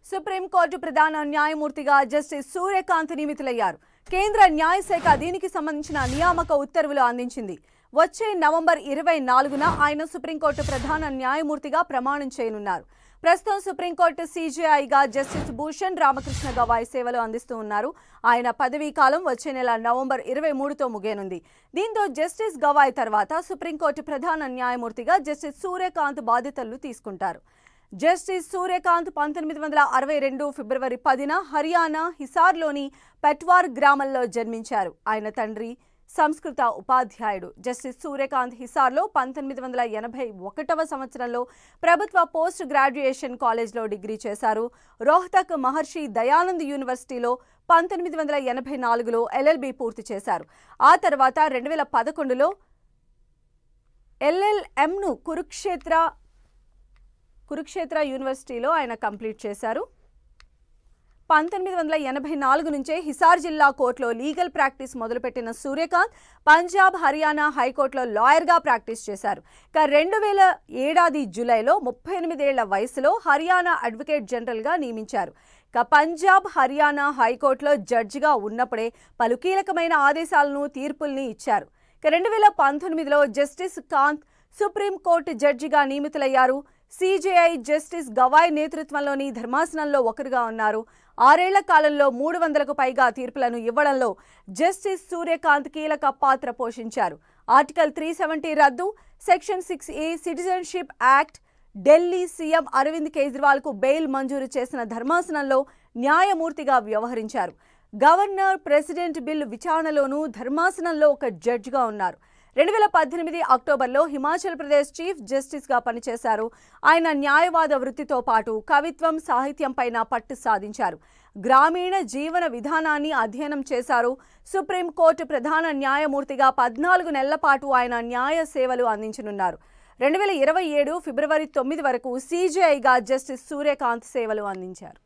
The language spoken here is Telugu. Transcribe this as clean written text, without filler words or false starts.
సుప్రీంకోర్టు ప్రధాన న్యాయమూర్తిగా జస్టిస్ సూర్యకాంత్ నియమితులయ్యారు. కేంద్ర న్యాయశాఖ దీనికి సంబంధించిన నియామక ఉత్తర్వులు అందించింది. వచ్చే నవంబర్ 24న ఆయన సుప్రీంకోర్టు ప్రధాన న్యాయమూర్తిగా ప్రమాణం చేయనున్నారు. ప్రస్తుతం సుప్రీంకోర్టు సీజేఐగా జస్టిస్ భూషణ్ రామకృష్ణ గవాయ్ సేవలు అందిస్తూ ఉన్నారు. ఆయన పదవీ కాలం వచ్చే నెల నవంబర్ 23తో ముగియనుంది. దీంతో జస్టిస్ గవాయ్ తర్వాత సుప్రీంకోర్టు ప్రధాన న్యాయమూర్తిగా జస్టిస్ సూర్యకాంత్ బాధ్యతలు తీసుకుంటారు. జస్టిస్ సూర్యకాంత్ 1962 ఫిబ్రవరి 10న హర్యానా హిసార్లోని పెట్వార్ గ్రామంలో జన్మించారు. ఆయన తండ్రి సంస్కృత ఉపాధ్యాయుడు. జస్టిస్ సూర్యకాంత్ హిసార్లో 1981వ సంవత్సరంలో ప్రభుత్వ పోస్ట్ గ్రాడ్యుయేషన్ కాలేజ్లో డిగ్రీ చేశారు. రోహ్తక్ మహర్షి దయానంద్ యూనివర్సిటీలో 1984లో ఎల్ఎల్బి పూర్తి చేశారు. ఆ తర్వాత 2011లో ఎల్ఎల్ఎంను కురుక్షేత్ర యూనివర్సిటీలో ఆయన కంప్లీట్ చేశారు. 1984 నుంచే హిసార్ జిల్లా కోర్టులో లీగల్ ప్రాక్టీస్ మొదలుపెట్టిన సూర్యకాంత్ పంజాబ్, హర్యానా హైకోర్టులో లాయర్గా ప్రాక్టీస్ చేశారు. 2007 జూలైలో 38 ఏళ్ల వయసులో హర్యానా అడ్వకేట్ జనరల్గా నియమించారు. పంజాబ్, హర్యానా హైకోర్టులో జడ్జిగా ఉన్నప్పుడే పలు కీలకమైన ఆదేశాలను, తీర్పుల్ని ఇచ్చారు. 2019లో జస్టిస్ కాంత్ సుప్రీంకోర్టు జడ్జిగా నియమితులయ్యారు. సీజేఐ జస్టిస్ గవాయ్ నేతృత్వంలోని ధర్మాసనంలో ఒకరుగా ఉన్నారు. 6 ఏళ్ల కాలంలో 300కు పైగా తీర్పులను ఇవ్వడంలో జస్టిస్ సూర్యకాంత్ కీలక పాత్ర పోషించారు. ఆర్టికల్ 370 రద్దు, section 6A citizenship act, Delhi CM Arvind కేజ్రీవాల్కు బెయిల్ మంజూరు చేసిన ధర్మాసనంలో న్యాయమూర్తిగా వ్యవహరించారు. గవర్నర్ ప్రెసిడెంట్ బిల్లు విచారణలోనూ ధర్మాసనంలో ఒక జడ్జిగా ఉన్నారు. 2018 అక్టోబర్లో హిమాచల్ ప్రదేశ్ చీఫ్ జస్టిస్గా పనిచేశారు. ఆయన న్యాయవాద వృత్తితో పాటు కవిత్వం, సాహిత్యంపైన పట్టు సాధించారు. గ్రామీణ జీవన విధానాన్ని అధ్యయనం చేశారు. సుప్రీంకోర్టు ప్రధాన న్యాయమూర్తిగా 14 నెలల పాటు ఆయన న్యాయ సేవలు అందించనున్నారు. 2027 ఫిబ్రవరి 9 వరకు సీజేఐగా జస్టిస్ సూర్యకాంత్ సేవలు అందించారు.